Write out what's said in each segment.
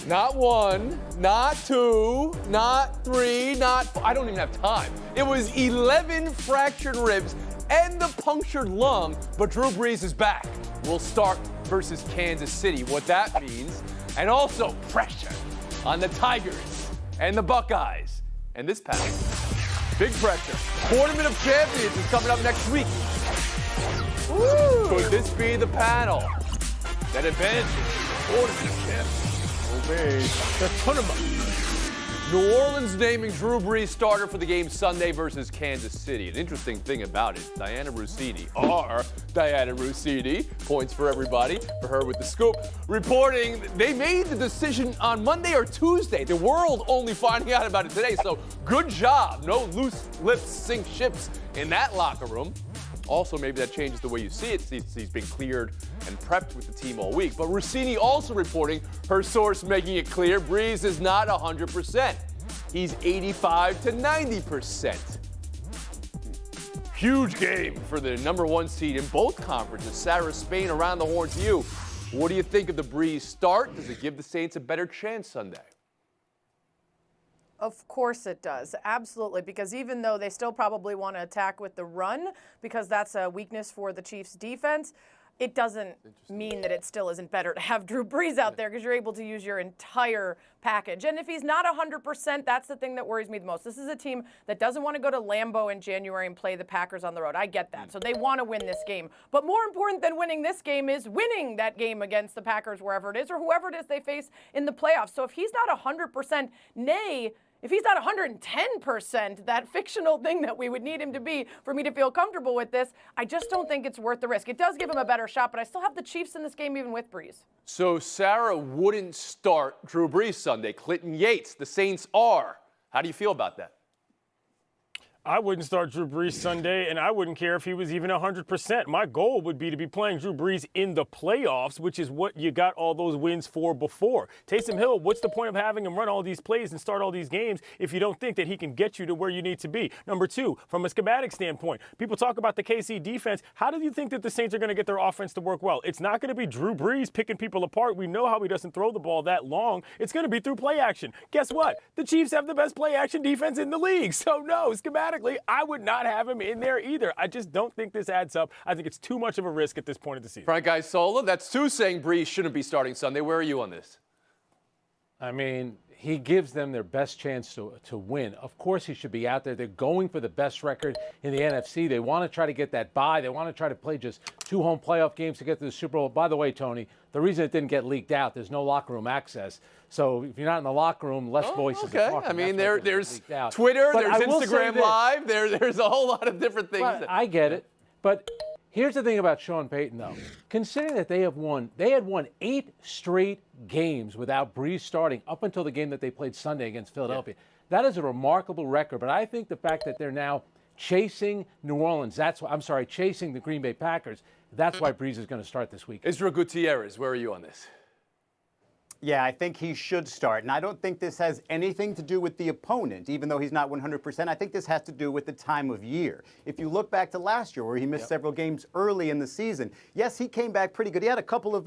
Not one, not two, not three, not four. I don't even have time. It was 11 fractured ribs and the punctured lung, but Drew Brees is back. We'll start versus Kansas City, what that means, and also pressure on the Tigers and the Buckeyes. And this panel, big pressure. Tournament of Champions is coming up next week. Woo. Could this be the panel that advances the Tournament of Champions? The tournament. New Orleans naming Drew Brees starter for the game Sunday versus Kansas City. An interesting thing about it, Diana Russini, points for everybody, for her with the scoop, reporting they made the decision on Monday or Tuesday. The world only finding out about it today, so good job. No loose lips sink ships in that locker room. Also, maybe that changes the way you see it since he's been cleared and prepped with the team all week. But Rossini also reporting, her source making it clear, Brees is not 100%. He's 85 to 90%. Huge game for the number one seed in both conferences. Sarah Spain around the horn to you. What do you think of the Brees start? Does it give the Saints a better chance Sunday? Of course it does. Absolutely. Because even though they still probably want to attack with the run, because that's a weakness for the Chiefs defense, it doesn't mean that it still isn't better to have Drew Brees out there because you're able to use your entire package. And if he's not 100%, that's the thing that worries me the most. This is a team that doesn't want to go to Lambeau in January and play the Packers on the road. I get that. So they want to win this game. But more important than winning this game is winning that game against the Packers wherever it is or whoever it is they face in the playoffs. So if he's not 100%, nay, if he's not 110%, that fictional thing that we would need him to be for me to feel comfortable with this, I just don't think it's worth the risk. It does give him a better shot, but I still have the Chiefs in this game even with Brees. So Sarah wouldn't start Drew Brees Sunday. Clinton Yates, the Saints are. How do you feel about that? I wouldn't start Drew Brees Sunday, and I wouldn't care if he was even 100%. My goal would be to be playing Drew Brees in the playoffs, which is what you got all those wins for before. Taysom Hill, what's the point of having him run all these plays and start all these games if you don't think that he can get you to where you need to be? Number two, from a schematic standpoint, people talk about the KC defense. How do you think that the Saints are going to get their offense to work well? It's not going to be Drew Brees picking people apart. We know how he doesn't throw the ball that long. It's going to be through play action. Guess what? The Chiefs have the best play action defense in the league. So no, schematically, I would not have him in there either. I just don't think this adds up. I think it's too much of a risk at this point of the season. Frank Isola, that's two saying Brees shouldn't be starting Sunday. Where are you on this? I mean, he gives them their best chance to win. Of course he should be out there. They're going for the best record in the NFC. They want to try to get that bye. They want to try to play just 2 home playoff games to get to the Super Bowl. By the way, Tony, the reason it didn't get leaked out, there's no locker room access. So if you're not in the locker room, less voices okay. are talking. I mean, there's out. Twitter, But there's Instagram Live, there's a whole lot of different things. I get it. But here's the thing about Sean Payton, though. Considering that they had won 8 straight games without Brees starting up until the game that they played Sunday against Philadelphia. Yeah. That is a remarkable record. But I think the fact that they're now chasing New Orleans, chasing the Green Bay Packers, that's why Brees is going to start this week. Israel Gutierrez, where are you on this? Yeah, I think he should start. And I don't think this has anything to do with the opponent, even though he's not 100%. I think this has to do with the time of year. If you look back to last year where he missed several games early in the season, yes, he came back pretty good. He had a couple of,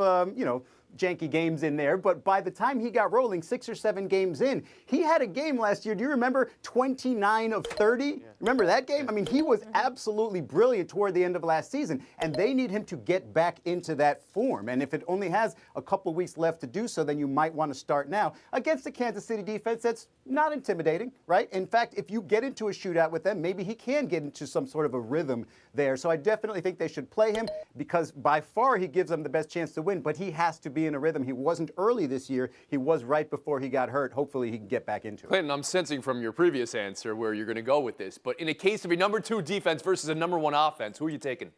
janky games in there, but by the time he got rolling 6 or 7 games in, he had a game last year. Do you remember 29 of 30? Yeah. Remember that game? I mean, he was absolutely brilliant toward the end of last season, and they need him to get back into that form. And if it only has a couple of weeks left to do so, then you might want to start now against the Kansas City defense that's not intimidating, right? In fact, if you get into a shootout with them, maybe he can get into some sort of a rhythm there. So I definitely think they should play him because by far he gives them the best chance to win, but he has to be in a rhythm. He wasn't early this year. He was right before he got hurt. Hopefully he can get back into it. Clinton, I'm sensing from your previous answer where you're going to go with this, but in a case of a number 2 defense versus a number 1 offense, who are you taking?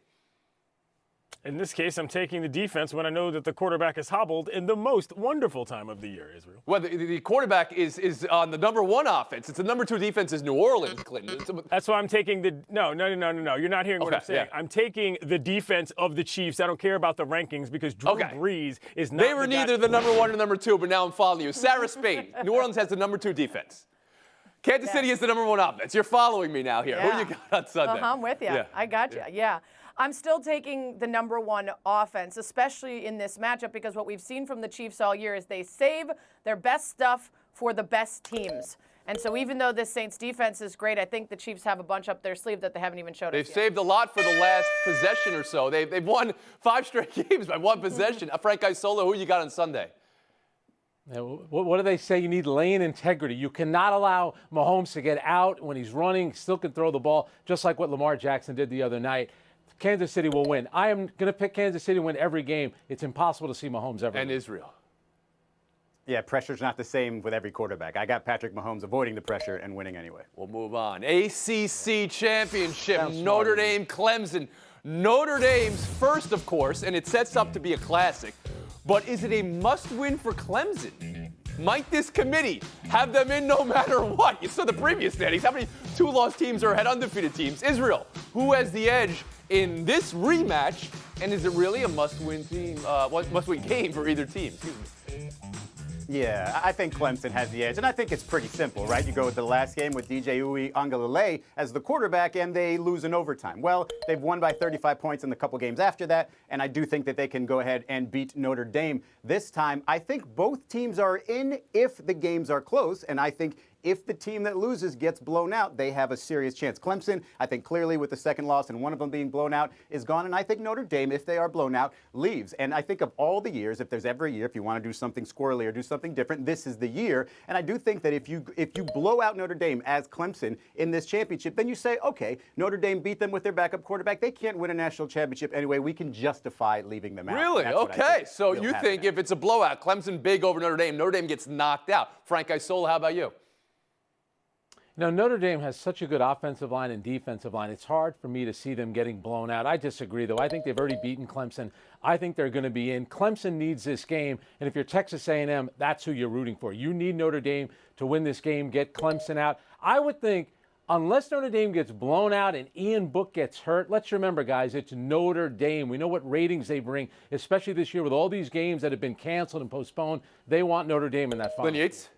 In this case, I'm taking the defense when I know that the quarterback is hobbled in the most wonderful time of the year, Israel. Well, the quarterback is on the number 1 offense. It's the number 2 defense is New Orleans, Clinton. That's why I'm taking the – no. You're not hearing what I'm saying. Yeah. I'm taking the defense of the Chiefs. I don't care about the rankings because Drew Brees is not – They were neither the number 1 or number 2, but now I'm following you. Sarah Spain, New Orleans has the number 2 defense. Kansas City is the number 1 offense. You're following me now here. Who you got on Sunday? I'm with you. Yeah. I got you. Yeah. I'm still taking the number one offense, especially in this matchup, because what we've seen from the Chiefs all year is they save their best stuff for the best teams. And so even though this Saints defense is great, I think the Chiefs have a bunch up their sleeve that they haven't even showed us They've yet. saved a lot for the last possession or so. They've won 5 straight games by 1 possession. Frank Isola, who you got on Sunday? What do they say? You need lane integrity. You cannot allow Mahomes to get out when he's running. Still can throw the ball, just like what Lamar Jackson did the other night. Kansas City will win. I am going to pick Kansas City to win every game. It's impossible to see Mahomes ever And win. Israel. Yeah, pressure's not the same with every quarterback. I got Patrick Mahomes avoiding the pressure and winning anyway. We'll move on. ACC Championship, Sounds Notre smart. Dame, Clemson. Notre Dame's first, of course, and it sets up to be a classic. But is it a must-win for Clemson? Might this committee have them in no matter what? You saw the previous standings. How many 2-loss teams are ahead undefeated teams? Israel, who has the edge in this rematch? And is it really a must-win team? Must-win game for either team? Excuse me. Yeah, I think Clemson has the edge, and I think it's pretty simple, right? You go with the last game with DJ Uiagalelei as the quarterback, and they lose in overtime. Well, they've won by 35 points in the couple games after that, and I do think that they can go ahead and beat Notre Dame this time. I think both teams are in if the games are close, and I think if the team that loses gets blown out, they have a serious chance. Clemson, I think clearly with the second loss and one of them being blown out, is gone. And I think Notre Dame, if they are blown out, leaves. And I think of all the years, if there's ever a year, if you want to do something squirrely or do something different, this is the year. And I do think that if you blow out Notre Dame as Clemson in this championship, then you say, okay, Notre Dame beat them with their backup quarterback. They can't win a national championship anyway. We can justify leaving them out. Really? That's what I Okay. think So will you happen think now. if it's a blowout, Clemson big over Notre Dame gets knocked out. Frank Isola, how about you? Now, Notre Dame has such a good offensive line and defensive line. It's hard for me to see them getting blown out. I disagree, though. I think they've already beaten Clemson. I think they're going to be in. Clemson needs this game, and if you're Texas A&M, that's who you're rooting for. You need Notre Dame to win this game, get Clemson out. I would think, unless Notre Dame gets blown out and Ian Book gets hurt, let's remember, guys, it's Notre Dame. We know what ratings they bring, especially this year with all these games that have been canceled and postponed. They want Notre Dame in that final. Glenn Yates?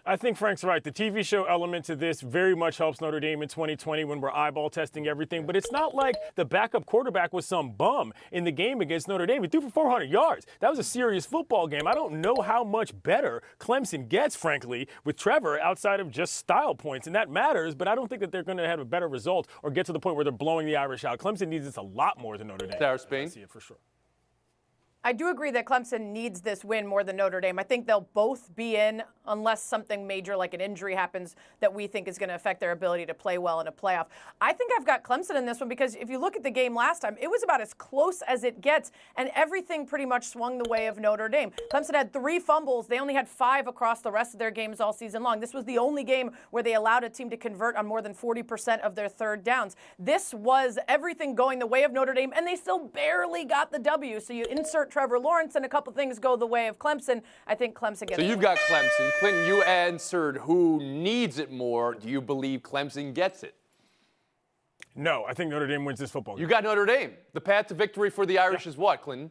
I think Frank's right. The TV show element to this very much helps Notre Dame in 2020 when we're eyeball testing everything. But it's not like the backup quarterback was some bum in the game against Notre Dame. He threw for 400 yards. That was a serious football game. I don't know how much better Clemson gets, frankly, with Trevor outside of just style points. And that matters, but I don't think that they're going to have a better result or get to the point where they're blowing the Irish out. Clemson needs this a lot more than Notre Dame. Sarah Spain? I see it for sure. I do agree that Clemson needs this win more than Notre Dame. I think they'll both be in unless something major like an injury happens that we think is going to affect their ability to play well in a playoff. I think I've got Clemson in this one because if you look at the game last time, it was about as close as it gets, and everything pretty much swung the way of Notre Dame. Clemson had 3 fumbles. They only had 5 across the rest of their games all season long. This was the only game where they allowed a team to convert on more than 40% of their third downs. This was everything going the way of Notre Dame, and they still barely got the W. So you insert Trevor Lawrence and a couple things go the way of Clemson. I think Clemson gets So it. you've got Clemson. Clinton, you answered who needs it more. Do you believe Clemson gets it? No, I think Notre Dame wins this football game. You got Notre Dame. The path to victory for the Irish is what, Clinton?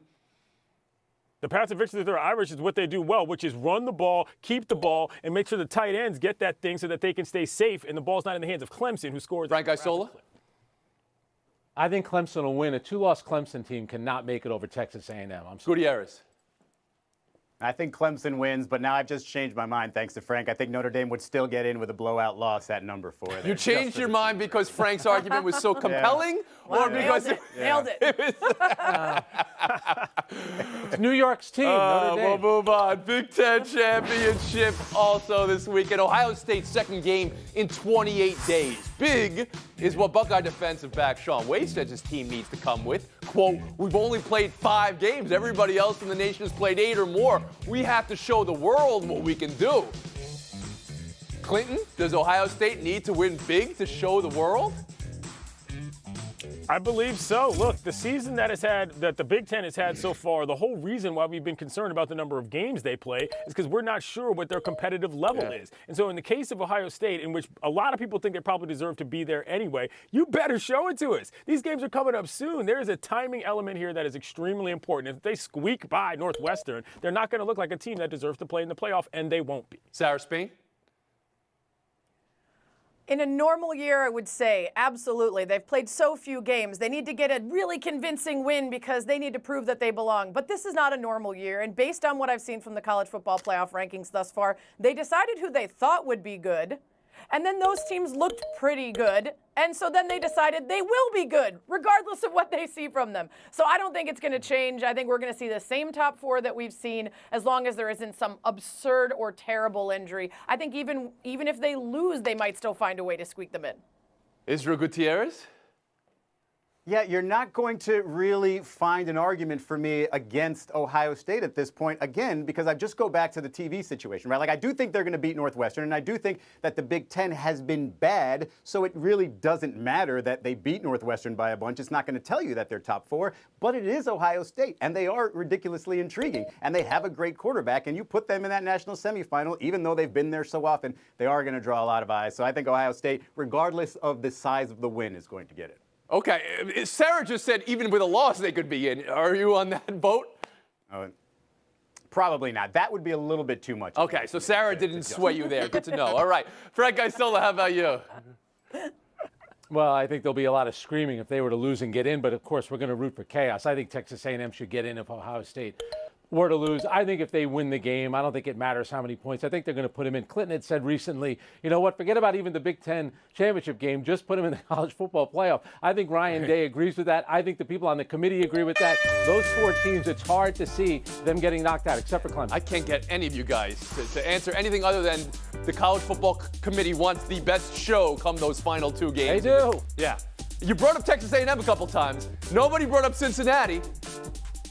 The path to victory for the Irish is what they do well, which is run the ball, keep the ball, and make sure the tight ends get that thing so that they can stay safe and the ball's not in the hands of Clemson, who scores. Frank Isola? I think Clemson will win. A 2-loss Clemson team cannot make it over Texas A&M. I'm sorry. Gutierrez. I think Clemson wins, but now I've just changed my mind thanks to Frank. I think Notre Dame would still get in with a blowout loss at number 4. You changed your mind because Frank's argument was so compelling? Wow, Or because nailed it. It's New York's team, Notre We'll Dame. move on. Big Ten Championship also this weekend. Ohio State's second game in 28 days. Big is what Buckeye defensive back Sean Wade says his team needs to come with. Quote, we've only played 5 games. Everybody else in the nation has played 8 or more. We have to show the world what we can do. Clinton, does Ohio State need to win big to show the world? I believe so. Look, the season that the Big Ten has had so far, the whole reason why we've been concerned about the number of games they play is because we're not sure what their competitive level is. And so in the case of Ohio State, in which a lot of people think they probably deserve to be there anyway, you better show it to us. These games are coming up soon. There is a timing element here that is extremely important. If they squeak by Northwestern, they're not going to look like a team that deserves to play in the playoff, and they won't be. Sarah Spain? In a normal year, I would say absolutely. They've played so few games. They need to get a really convincing win because they need to prove that they belong. But this is not a normal year. And based on what I've seen from the college football playoff rankings thus far, they decided who they thought would be good. And then those teams looked pretty good. And so then they decided they will be good, regardless of what they see from them. So I don't think it's going to change. I think we're going to see the same top four that we've seen as long as there isn't some absurd or terrible injury. I think even if they lose, they might still find a way to squeak them in. Israel Gutierrez? Yeah, you're not going to really find an argument for me against Ohio State at this point, again, because I just go back to the TV situation, right? Like, I do think they're going to beat Northwestern, and I do think that the Big Ten has been bad, so it really doesn't matter that they beat Northwestern by a bunch. It's not going to tell you that they're top four, but it is Ohio State, and they are ridiculously intriguing, and they have a great quarterback, and you put them in that national semifinal, even though they've been there so often, they are going to draw a lot of eyes. So I think Ohio State, regardless of the size of the win, is going to get it. Okay, Sarah just said even with a loss they could be in. Are you on that boat? Probably not. That would be a little bit too much. Okay, so Sarah didn't sway you there. Good to know. All right, Frank Isola, how about you? Well, I think there'll be a lot of screaming if they were to lose and get in, but of course we're going to root for chaos. I think Texas A&M should get in if Ohio State were to lose. I think if they win the game, I don't think it matters how many points. I think they're going to put him in. Clinton had said recently, you know what, forget about even the Big Ten championship game. Just put him in the college football playoff. I think Ryan Day agrees with that. I think the people on the committee agree with that. Those four teams, it's hard to see them getting knocked out, except for Clemson. I can't get any of you guys to answer anything other than the college football committee wants the best show come those final two games. They do. Yeah. You brought up Texas A&M a couple times. Nobody brought up Cincinnati.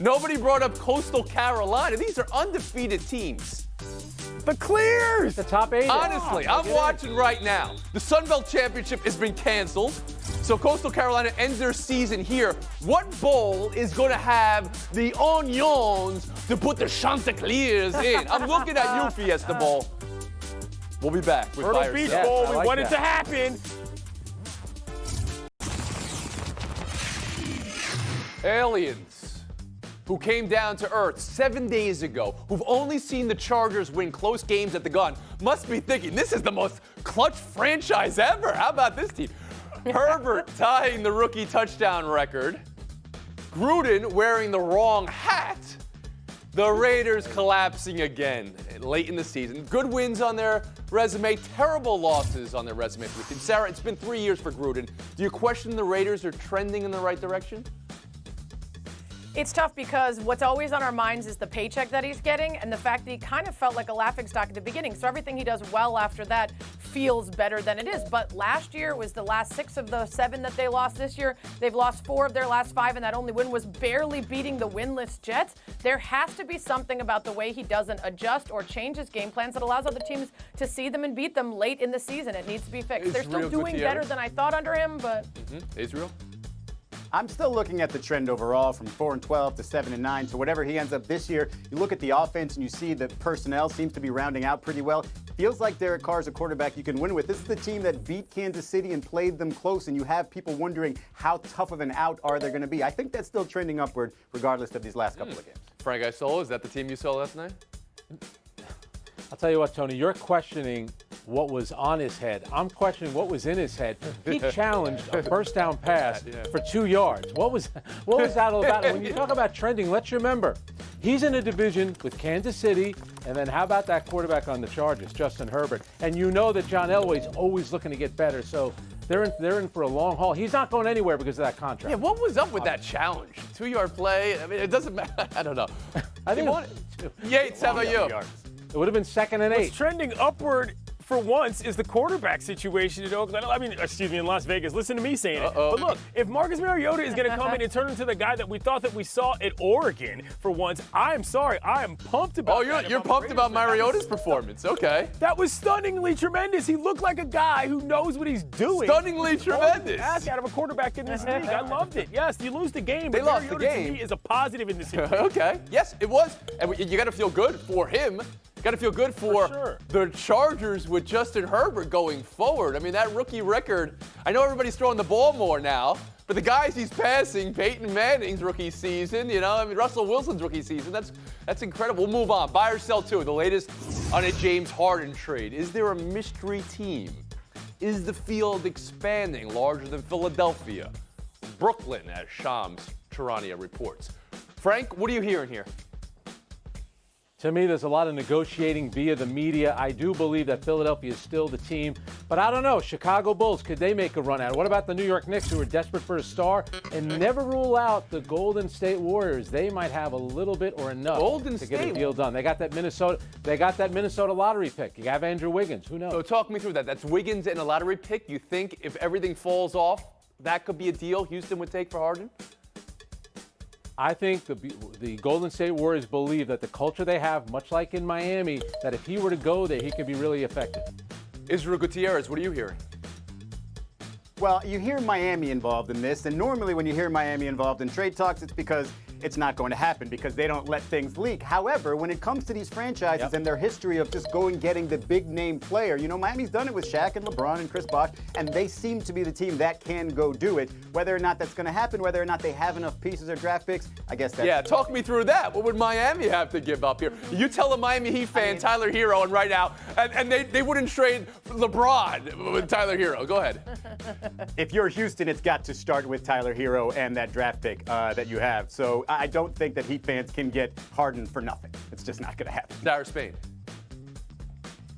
Nobody brought up Coastal Carolina. These are undefeated teams. The Clears! The top eight. Honestly, I'm watching right now. The Sun Belt Championship has been canceled, so Coastal Carolina ends their season here. What bowl is going to have the onions to put the Chanticleers in? I'm looking at you, Fiesta Bowl. We'll be back with Myrtle Beach Fire Bowl, Sale. we want it to happen. Aliens who came down to Earth 7 days ago, who've only seen the Chargers win close games at the gun, must be thinking, this is the most clutch franchise ever. How about this team? Herbert tying the rookie touchdown record. Gruden wearing the wrong hat. The Raiders collapsing again late in the season. Good wins on their resume, terrible losses on their resume for the team. Sarah, it's been 3 years for Gruden. Do you question the Raiders are trending in the right direction? It's tough because what's always on our minds is the paycheck that he's getting and the fact that he kind of felt like a laughingstock at the beginning. So everything he does well after that feels better than it is. But last year was the last 6 of the 7 that they lost. This year, they've lost 4 of their last 5, and that only win was barely beating the winless Jets. There has to be something about the way he doesn't adjust or change his game plans that allows other teams to see them and beat them late in the season. It needs to be fixed. They're still doing better than I thought under him, but... Israel? I'm still looking at the trend overall from 4-12 to 7-9. So whatever he ends up this year, you look at the offense and you see the personnel seems to be rounding out pretty well. Feels like Derek Carr's a quarterback you can win with. This is the team that beat Kansas City and played them close, and you have people wondering how tough of an out are they going to be. I think that's still trending upward regardless of these last couple of games. Frank Isola, is that the team you saw last night? I'll tell you what, Tony, you're questioning what was on his head. I'm questioning what was in his head. He challenged a first down pass for 2 yards. What was that all about? And when you talk about trending, let's remember, he's in a division with Kansas City, and then how about that quarterback on the Chargers, Justin Herbert? And you know that John Elway's always looking to get better, so they're in for a long haul. He's not going anywhere because of that contract. Yeah, what was up with that challenge? 2-yard play? I mean, it doesn't matter. I don't know. I think Yates, how about you? it would have been 2nd and 8. What's trending upward for once is the quarterback situation in Oakland. In Las Vegas. Listen to me saying it. But look, if Marcus Mariota is going to come in and turn into the guy that we thought that we saw at Oregon for once, I'm sorry. I am pumped about that. Oh, you're pumped about Mariota's performance. Okay. That was stunningly tremendous. He looked like a guy who knows what he's doing. Stunningly tremendous. Ask out of a quarterback in this league. I loved it. Yes, you lose the game, They but lost the Mariota game. to me is a positive in this situation. Okay. Yes, it was. And you got to feel good for him. Got to feel good for sure. the Chargers with Justin Herbert going forward. I mean, that rookie record, I know everybody's throwing the ball more now, but the guys he's passing, Peyton Manning's rookie season, Russell Wilson's rookie season, that's incredible. We'll move on. Buy or sell, too. The latest on a James Harden trade. Is there a mystery team Is the field expanding larger than Philadelphia? Brooklyn, as Shams Charania reports. Frank, what are you hearing here? To me, there's a lot of negotiating via the media. I do believe that Philadelphia is still the team, but I don't know. Chicago Bulls, could they make a run at it? What about the New York Knicks, who are desperate for a star? And never rule out the Golden State Warriors. They might have a little bit or enough to get a deal done. They got that Minnesota lottery pick. You have Andrew Wiggins. Who knows? So talk me through that. That's Wiggins and a lottery pick. You think if everything falls off, that could be a deal Houston would take for Harden? I think the Golden State Warriors believe that the culture they have, much like in Miami, that if he were to go there, he could be really effective. Israel Gutierrez, what are you hearing? Well, you hear Miami involved in this, and normally when you hear Miami involved in trade talks, it's because it's not going to happen because they don't let things leak. However, when it comes to these franchises and their history of just getting the big name player, you know, Miami's done it with Shaq and LeBron and Chris Bosh, and they seem to be the team that can go do it. Whether or not that's going to happen, whether or not they have enough pieces or draft picks, I guess that's... Yeah, talk me through that. What would Miami have to give up here? You tell a Miami Heat fan, Tyler Hero, and right now, and they wouldn't trade LeBron with Tyler Hero. Go ahead. If you're Houston, it's got to start with Tyler Hero and that draft pick that you have. So I don't think that Heat fans can get Harden for nothing. It's just not going to happen. Dara Spain.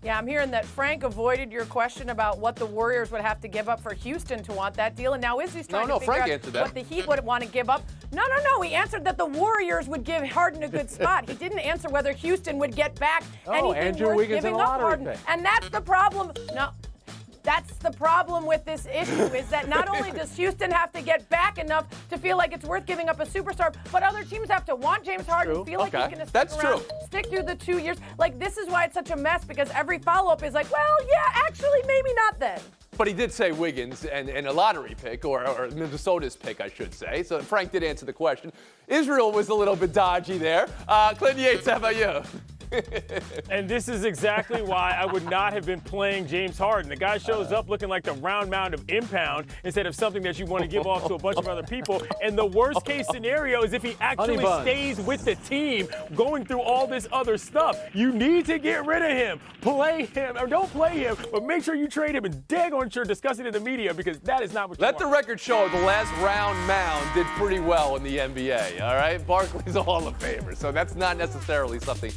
Yeah, I'm hearing that Frank avoided your question about what the Warriors would have to give up for Houston to want that deal, and now Izzy's trying to figure out what the Heat would want to give up. No. He answered that the Warriors would give Harden a good spot. He didn't answer whether Houston would get back anything Andrew worth Wiggins giving and a up lottery Harden. pick. And that's the problem. No. That's the problem with this issue is that not only does Houston have to get back enough to feel like it's worth giving up a superstar, but other teams have to want James Harden, feel like he's going to stick around, stick through the 2 years. Like, this is why it's such a mess, because every follow-up is like, well, yeah, actually, maybe not then. But he did say Wiggins and a lottery pick, or Minnesota's pick, I should say. So Frank did answer the question. Israel was a little bit dodgy there. Clinton Yates, how about you? And this is exactly why I would not have been playing James Harden. The guy shows up looking like the round mound of impound instead of something that you want to give off to a bunch of other people. And the worst case scenario is if he actually stays with the team going through all this other stuff. You need to get rid of him. Play him, or don't play him, but make sure you trade him and daggone sure discuss it in the media, because that is not what you want. Let the record show the last round mound did pretty well in the NBA, all right? Barkley's a Hall of Famer, so that's not necessarily something.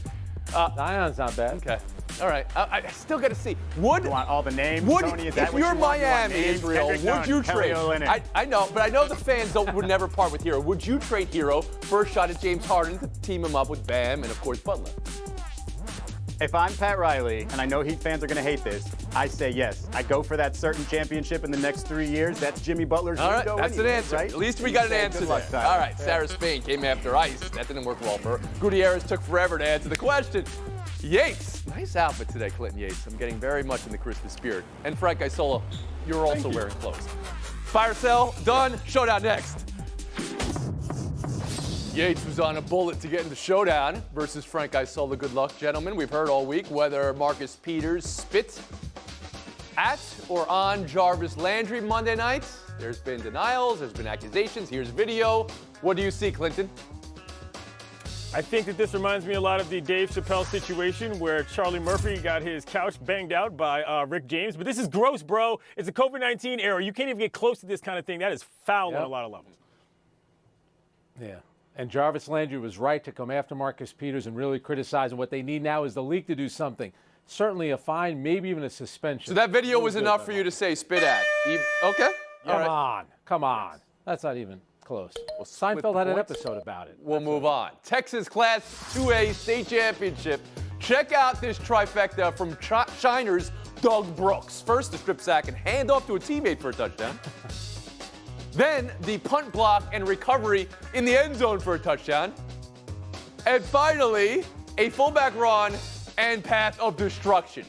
Zion's not bad. Okay. All right. I still got to see. Would you want all the names, Tony? Is that if what you're you want? Miami, Israel, would you trade? I know, but I know the fans would never part with Hero. Would you trade Hero for a shot at James Harden to team him up with Bam and, of course, Butler? If I'm Pat Riley, and I know Heat fans are going to hate this, I say yes. I go for that certain championship in the next 3 years. That's Jimmy Butler's window. All right, that's an answer. Right? At least we got an answer there. All right, Sarah Spain came after Ice. That didn't work well for her. Gutierrez took forever to answer the question. Yates, nice outfit today, Clinton Yates. I'm getting very much in the Christmas spirit. And Frank Isola, you're also wearing clothes. Fire sale, done. Showdown next. Yates was on a bullet to get into Showdown versus Frank Isola. Good luck, gentlemen. We've heard all week whether Marcus Peters spit at or on Jarvis Landry Monday night. There's been denials, there's been accusations. Here's video. What do you see, Clinton? I think that this reminds me a lot of the Dave Chappelle situation where Charlie Murphy got his couch banged out by Rick James. But this is gross, bro. It's a COVID-19 era. You can't even get close to this kind of thing. That is foul on a lot of levels. Yeah. And Jarvis Landry was right to come after Marcus Peters and really criticize him. What they need now is the league to do something. Certainly a fine, maybe even a suspension. So that video was enough for you to say spit at? Okay. Come on. That's not even close. Well, Seinfeld had an episode about it. We'll move on. Texas Class 2A state championship. Check out this trifecta from Shiner's Doug Brooks. First, the strip sack and handoff to a teammate for a touchdown. Then, the punt block and recovery in the end zone for a touchdown. And finally, a fullback run and path of destruction.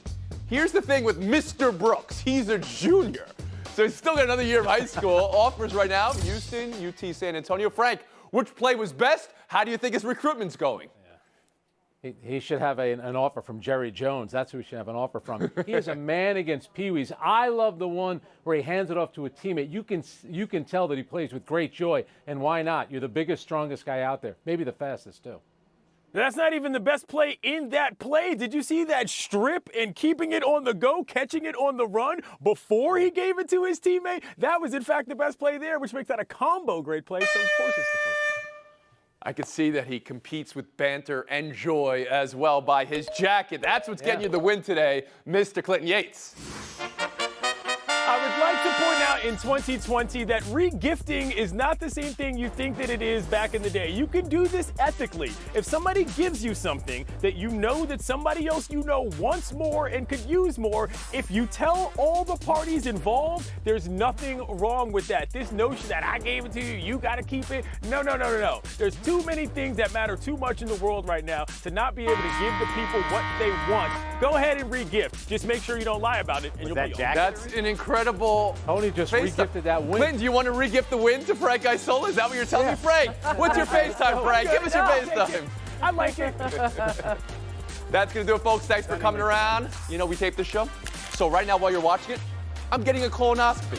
Here's the thing with Mr. Brooks. He's a junior. So he's still got another year of high school. Offers right now, Houston, UT San Antonio. Frank, which play was best? How do you think his recruitment's going? He should have an offer from Jerry Jones. That's who he should have an offer from. He is a man against peewees. I love the one where he hands it off to a teammate. You can tell that he plays with great joy, and why not? You're the biggest, strongest guy out there. Maybe the fastest, too. That's not even the best play in that play. Did you see that strip and keeping it on the go, catching it on the run before he gave it to his teammate? That was, in fact, the best play there, which makes that a combo great play. So, of course, it's the first. I could see that he competes with banter and joy as well by his jacket. That's what's getting you the win today, Mr. Clinton Yates. I would like to point out in 2020 that re-gifting is not the same thing you think that it is back in the day. You can do this ethically. If somebody gives you something that you know that somebody else you know wants more and could use more, if you tell all the parties involved, there's nothing wrong with that. This notion that I gave it to you, you got to keep it. No. There's too many things that matter too much in the world right now to not be able to give the people what they want. Go ahead and re-gift. Just make sure you don't lie about it, and you'll be all right. That's an incredible. Tony just re-gifted that win. Clinton, do you want to re-gift the win to Frank Isola? Is that what you're telling me, Frank? What's your FaceTime, Frank? Give us your FaceTime. I like it. That's going to do it, folks. Thanks for coming around. You know, we taped the show. So right now, while you're watching it, I'm getting a colonoscopy.